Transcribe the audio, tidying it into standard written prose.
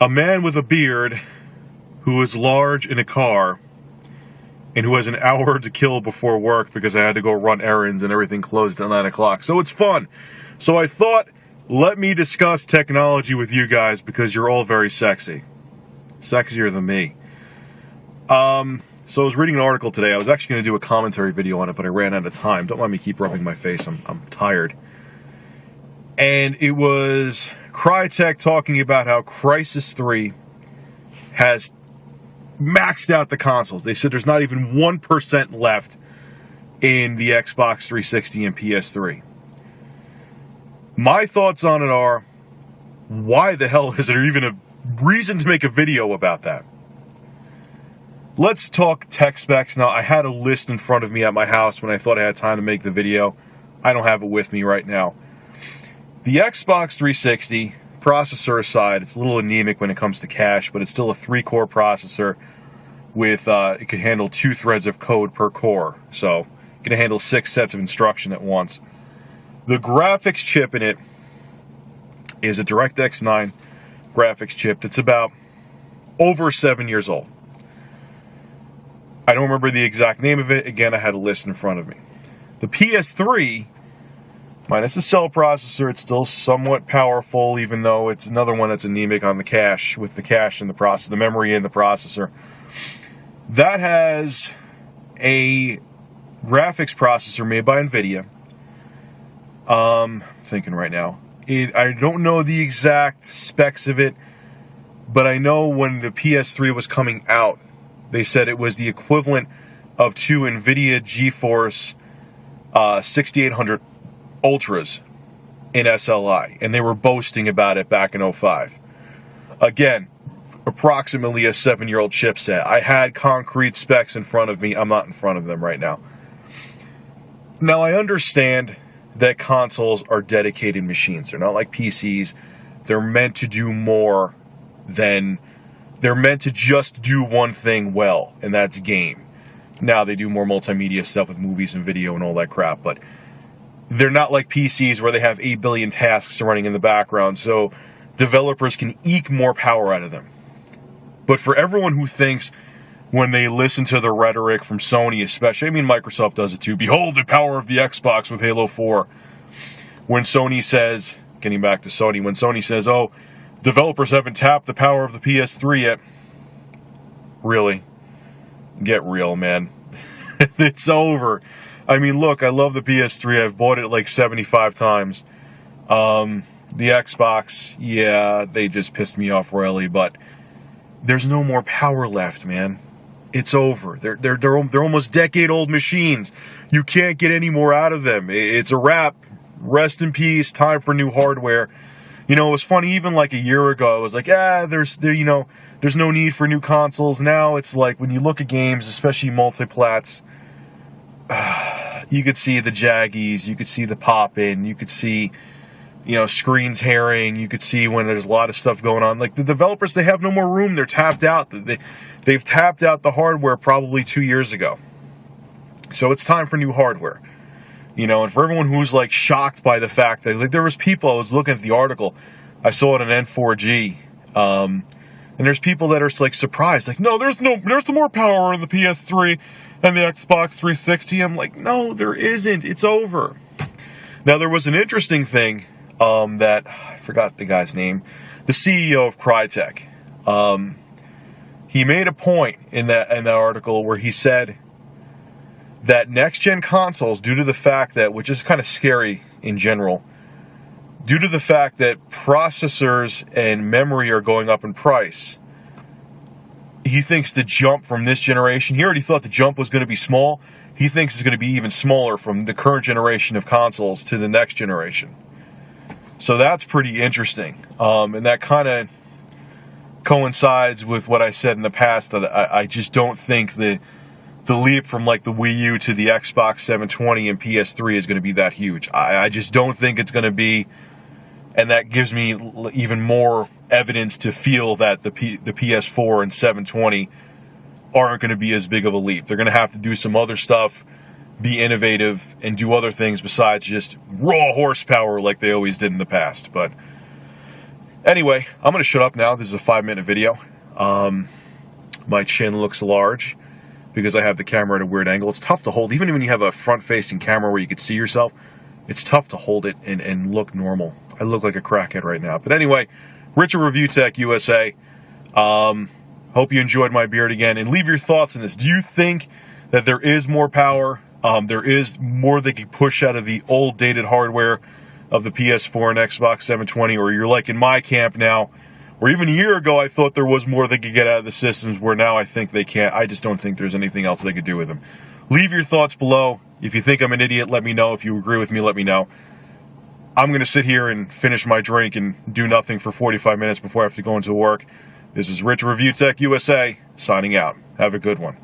A man with a beard who is large in a car and who has an hour to kill before work because I had to go run errands and everything closed at 9 o'clock. So it's fun. So I thought, let me discuss technology with you guys because you're all very sexy. Sexier than me. So I was reading an article today. I was actually going to do a commentary video on it, but I ran out of time. Don't mind me keep rubbing my face. I'm tired. And it was Crytek talking about how Crysis 3 has maxed out the consoles. They said there's not even 1% left in the Xbox 360 and PS3. My thoughts on it are, why the hell is there even a reason to make a video about that? Let's talk tech specs. Now, I had a list in front of me at my house when I thought I had time to make the video. I don't have it with me right now. The Xbox 360, processor aside, it's a little anemic when it comes to cache, but it's still a 3-core processor with, it can handle 2 threads of code per core. So, it can handle 6 sets of instruction at once. The graphics chip in it is a DirectX 9 graphics chip that's about over 7 years old. I don't remember the exact name of it. Again, I had a list in front of me. The PS3, minus the cell processor, it's still somewhat powerful, even though it's another one that's anemic on the cache, with the cache and the processor, the memory and the processor. That has a graphics processor made by NVIDIA. Thinking right now. I don't know the exact specs of it, but I know when the PS3 was coming out, they said it was the equivalent of 2 NVIDIA GeForce 6800 Ultras in SLI, and they were boasting about it back in 2005. Again, approximately a 7-year-old chipset. I had concrete specs in front of me. I'm not in front of them right now. Now, I understand that consoles are dedicated machines. They're not like PCs. They're meant to do more than... They're meant to just do one thing well, and that's game. Now, they do more multimedia stuff with movies and video and all that crap, but they're not like PCs where they have 8 billion tasks running in the background, so developers can eke more power out of them. But for everyone who thinks, when they listen to the rhetoric from Sony especially, I mean Microsoft does it too, behold the power of the Xbox with Halo 4. When Sony says, getting back to Sony, when Sony says, oh, developers haven't tapped the power of the PS3 yet. Really? Get real, man. It's over. I mean, look, I love the PS3. I've bought it like 75 times. The Xbox, yeah, they just pissed me off royally, but there's no more power left, man. It's over. They're almost decade-old machines. You can't get any more out of them. It's a wrap. Rest in peace. Time for new hardware. You know, it was funny, even like a year ago, I was like, there's no need for new consoles. Now it's like, when you look at games, especially multiplats, you could see the jaggies, you could see the pop-in, you could see, screens herring, you could see when there's a lot of stuff going on. Like, the developers, they have no more room. They're tapped out. They've tapped out the hardware probably 2 years ago. So it's time for new hardware. And for everyone who's like shocked by the fact that, like, there was people, I was looking at the article, I saw it on N4G, and there's people that are like surprised, like, no, there's more power in the PS3 and the Xbox 360. I'm like, no, there isn't. It's over. Now, there was an interesting thing that I forgot the guy's name, the CEO of Crytek. He made a point in that article where he said that next-gen consoles, due to the fact that, which is kind of scary in general, due to the fact that processors and memory are going up in price, he thinks the jump from this generation, he already thought the jump was going to be small, he thinks it's going to be even smaller from the current generation of consoles to the next generation. So that's pretty interesting. And that kind of coincides with what I said in the past, that I just don't think the leap from like the Wii U to the Xbox 720 and PS3 is going to be that huge. I just don't think it's going to be, and that gives me even more evidence to feel that the PS4 and 720 aren't going to be as big of a leap. They're going to have to do some other stuff, be innovative, and do other things besides just raw horsepower like they always did in the past. But Anyway, I'm going to shut up now. This is a 5-minute video. My chin looks large because I have the camera at a weird angle. It's tough to hold. Even when you have a front-facing camera where you can see yourself, it's tough to hold it and look normal. I look like a crackhead right now. But anyway, Richard Review Tech USA. Hope you enjoyed my beard again. And leave your thoughts on this. Do you think that there is more power? There is more they can push out of the old dated hardware of the PS4 and Xbox 720? Or you're like in my camp now, or even a year ago I thought there was more they could get out of the systems, where now I think they can't. I just don't think there's anything else they could do with them. Leave your thoughts below. If you think I'm an idiot, let me know. If you agree with me, let me know. I'm going to sit here and finish my drink and do nothing for 45 minutes before I have to go into work. This is Rich Review Tech USA, signing out. Have a good one.